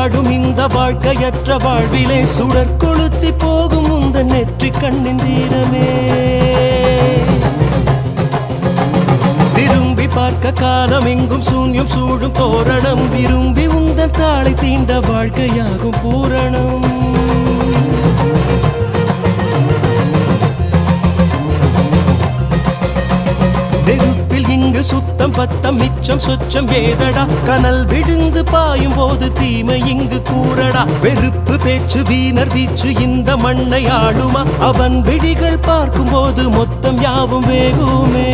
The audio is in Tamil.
வாடும் இந்த வாழ்க்கையற்ற வாழ்விலே சுடர் கொளுத்தி போகும் உந்த நெற்றி கண்ணின் தீரமே திரும்பி பார்க்க காலம் எங்கும் சூன்யம் சூழும் தோரணம் விரும்பி உந்தன் தாளை தீண்ட வாழ்க்கையாகும் பூரணம் நெருப்பில் இங்கு சுத்தம் பத்தம் மிச்சம் சொச்சம் ஏதடா கனல் விழுந்து பாயும் போது தீமை இங்கு கூறடா வெறுப்பு பேச்சு வீணர் வீச்சு இந்த மண்ணை ஆளுமா அவன் விழிகள் பார்க்கும் போது மொத்தம் யாவும் வேகுமே